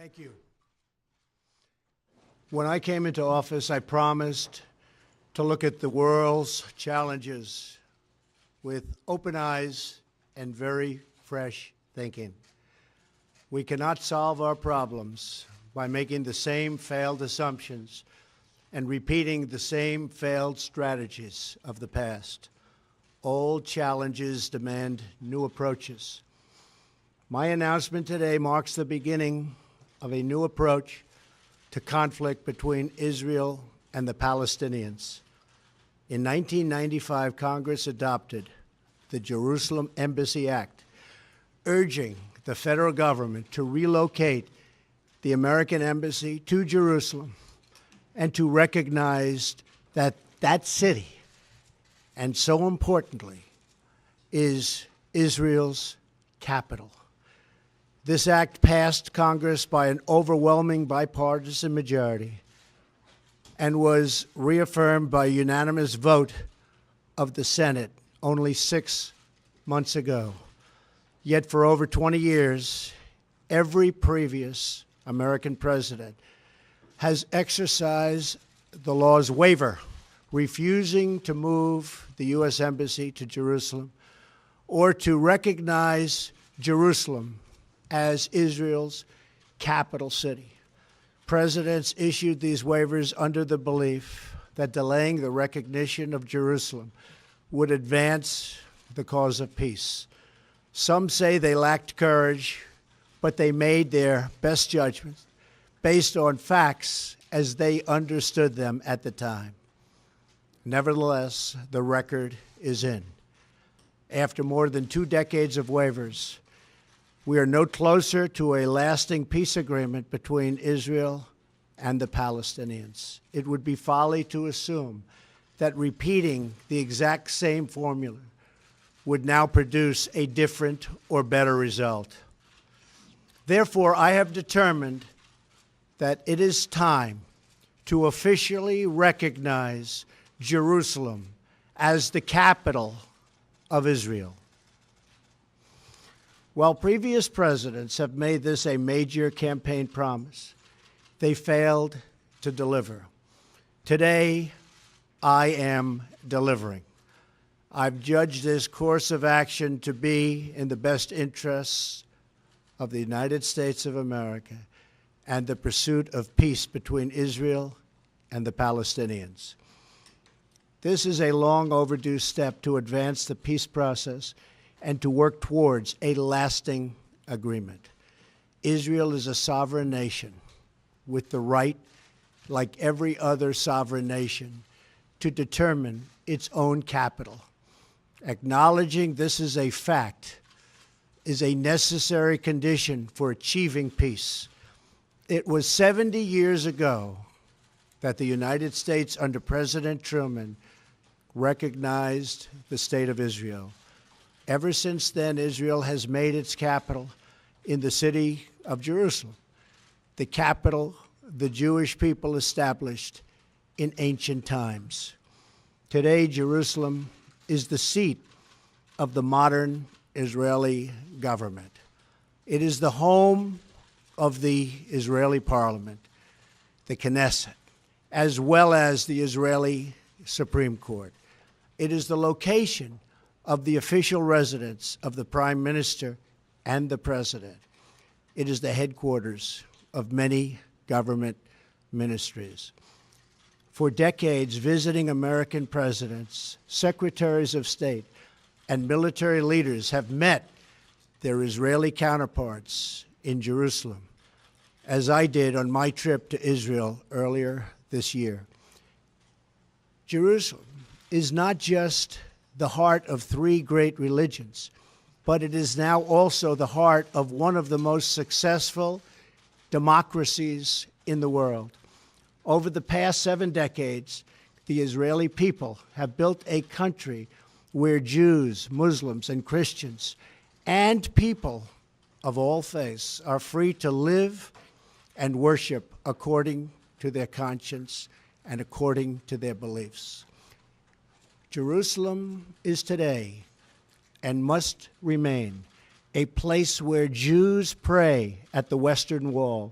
Thank you. When I came into office, I promised to look at the world's challenges with open eyes and very fresh thinking. We cannot solve our problems by making the same failed assumptions and repeating the same failed strategies of the past. Old challenges demand new approaches. My announcement today marks the beginning of a new approach to conflict between Israel and the Palestinians. In 1995, Congress adopted the Jerusalem Embassy Act, urging the federal government to relocate the American embassy to Jerusalem and to recognize that that city, and so importantly, is Israel's capital. This act passed Congress by an overwhelming bipartisan majority and was reaffirmed by a unanimous vote of the Senate only 6 months ago. Yet for over 20 years, every previous American president has exercised the law's waiver, refusing to move the U.S. Embassy to Jerusalem or to recognize Jerusalem as Israel's capital city. Presidents issued these waivers under the belief that delaying the recognition of Jerusalem would advance the cause of peace. Some say they lacked courage, but they made their best judgments based on facts as they understood them at the time. Nevertheless, the record is in. After more than 2 decades of waivers, we are no closer to a lasting peace agreement between Israel and the Palestinians. It would be folly to assume that repeating the exact same formula would now produce a different or better result. Therefore, I have determined that it is time to officially recognize Jerusalem as the capital of Israel. While previous presidents have made this a major campaign promise, they failed to deliver. Today, I am delivering. I've judged this course of action to be in the best interests of the United States of America and the pursuit of peace between Israel and the Palestinians. This is a long overdue step to advance the peace process and to work towards a lasting agreement. Israel is a sovereign nation with the right, like every other sovereign nation, to determine its own capital. Acknowledging this is a fact is a necessary condition for achieving peace. It was 70 years ago that the United States, under President Truman, recognized the State of Israel. Ever since then, Israel has made its capital in the city of Jerusalem, the capital the Jewish people established in ancient times. Today, Jerusalem is the seat of the modern Israeli government. It is the home of the Israeli parliament, the Knesset, as well as the Israeli Supreme Court. It is the location of the official residence of the Prime Minister and the President. It is the headquarters of many government ministries. For decades, visiting American presidents, secretaries of state, and military leaders have met their Israeli counterparts in Jerusalem, as I did on my trip to Israel earlier this year. Jerusalem is not just the heart of 3 great religions, but it is now also the heart of one of the most successful democracies in the world. Over the past 7 decades, the Israeli people have built a country where Jews, Muslims, and Christians, and people of all faiths are free to live and worship according to their conscience and according to their beliefs. Jerusalem is today and must remain a place where Jews pray at the Western Wall,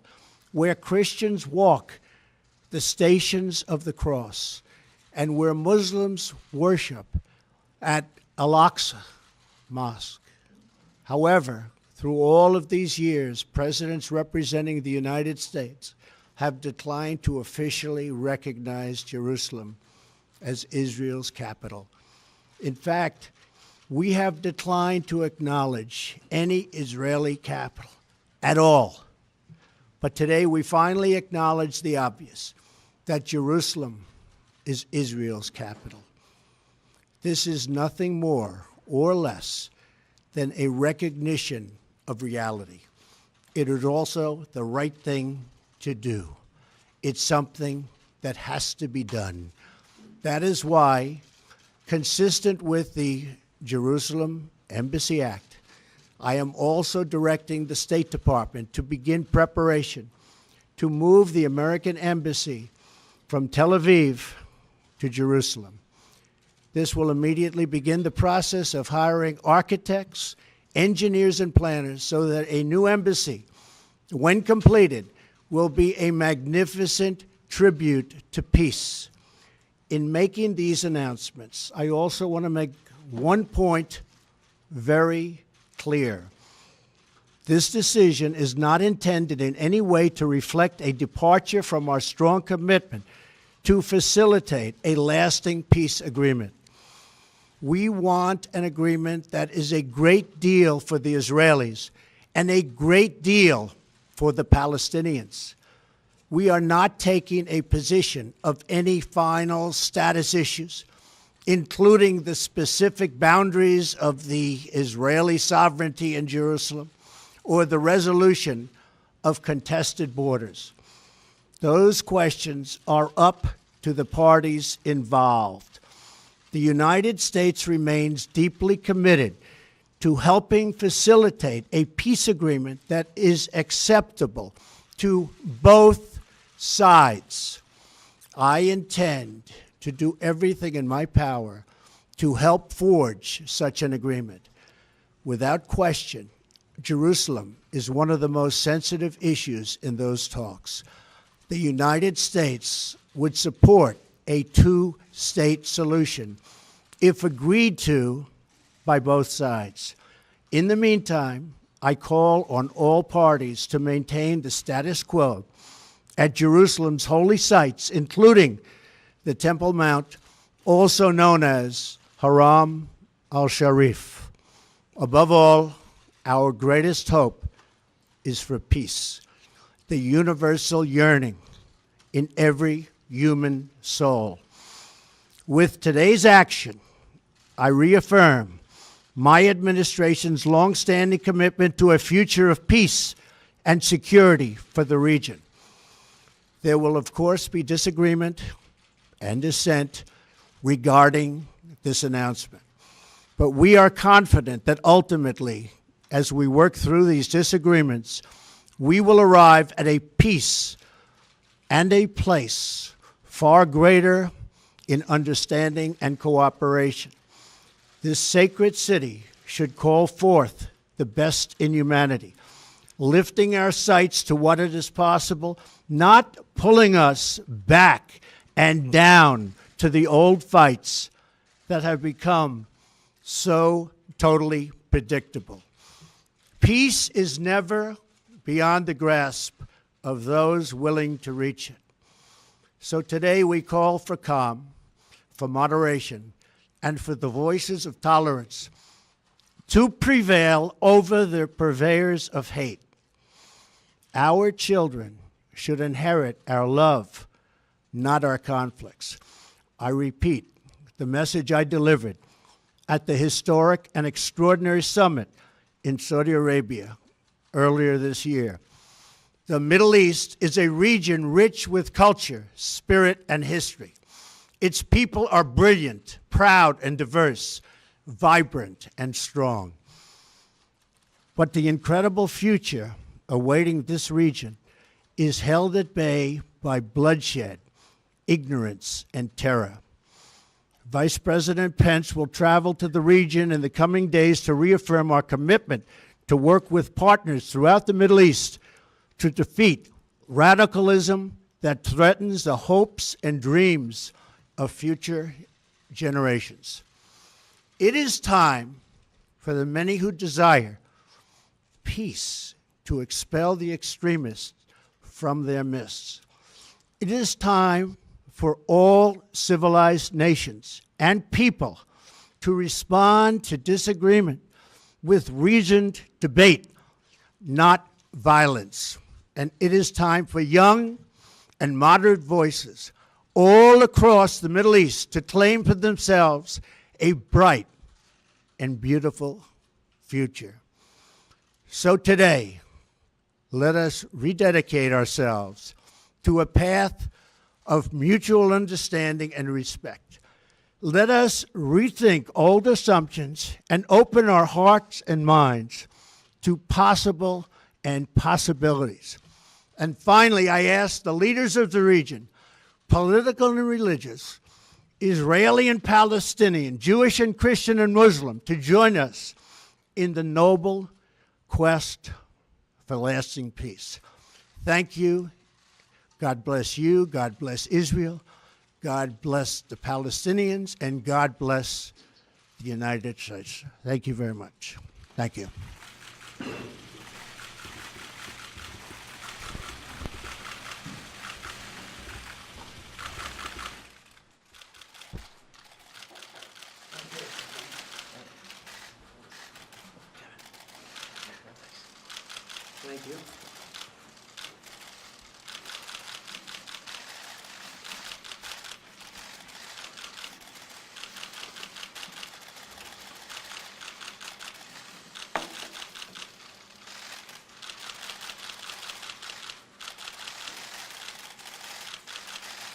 where Christians walk the stations of the cross, and where Muslims worship at Al-Aqsa Mosque. However, through all of these years, presidents representing the United States have declined to officially recognize Jerusalem as Israel's capital. In fact, we have declined to acknowledge any Israeli capital at all. But today we finally acknowledge the obvious, that Jerusalem is Israel's capital. This is nothing more or less than a recognition of reality. It is also the right thing to do. It's something that has to be done. That is why, consistent with the Jerusalem Embassy Act, I am also directing the State Department to begin preparation to move the American Embassy from Tel Aviv to Jerusalem. This will immediately begin the process of hiring architects, engineers, and planners so that a new embassy, when completed, will be a magnificent tribute to peace. In making these announcements, I also want to make one point very clear. This decision is not intended in any way to reflect a departure from our strong commitment to facilitate a lasting peace agreement. We want an agreement that is a great deal for the Israelis and a great deal for the Palestinians. We are not taking a position of any final status issues, including the specific boundaries of the Israeli sovereignty in Jerusalem or the resolution of contested borders. Those questions are up to the parties involved. The United States remains deeply committed to helping facilitate a peace agreement that is acceptable to both sides. I intend to do everything in my power to help forge such an agreement. Without question, Jerusalem is one of the most sensitive issues in those talks. The United States would support a two-state solution if agreed to by both sides. In the meantime, I call on all parties to maintain the status quo at Jerusalem's holy sites, including the Temple Mount, also known as Haram al-Sharif. Above all, our greatest hope is for peace, the universal yearning in every human soul. With today's action, I reaffirm my administration's longstanding commitment to a future of peace and security for the region. There will, of course, be disagreement and dissent regarding this announcement. But we are confident that ultimately, as we work through these disagreements, we will arrive at a peace and a place far greater in understanding and cooperation. This sacred city should call forth the best in humanity, lifting our sights to what it is possible, not pulling us back and down to the old fights that have become so totally predictable. Peace is never beyond the grasp of those willing to reach it. So today we call for calm, for moderation, and for the voices of tolerance to prevail over the purveyors of hate. Our children should inherit our love, not our conflicts. I repeat the message I delivered at the historic and extraordinary summit in Saudi Arabia earlier this year. The Middle East is a region rich with culture, spirit, and history. Its people are brilliant, proud, and diverse, vibrant, and strong. But the incredible future awaiting this region is held at bay by bloodshed, ignorance, and terror. Vice President Pence will travel to the region in the coming days to reaffirm our commitment to work with partners throughout the Middle East to defeat radicalism that threatens the hopes and dreams of future generations. It is time for the many who desire peace to expel the extremists from their midst. It is time for all civilized nations and people to respond to disagreement with reasoned debate, not violence. And it is time for young and moderate voices all across the Middle East to claim for themselves a bright and beautiful future. So today, let us rededicate ourselves to a path of mutual understanding and respect. Let us rethink old assumptions and open our hearts and minds to possible and possibilities. And finally, I ask the leaders of the region, political and religious, Israeli and Palestinian, Jewish and Christian and Muslim, to join us in the noble quest for lasting peace. Thank you. God bless you. God bless Israel. God bless the Palestinians. And God bless the United States. Thank you very much. Thank you. Thank you.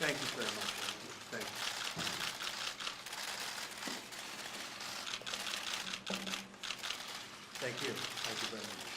Thank you very much. Thank you. Thank you. Thank you very much.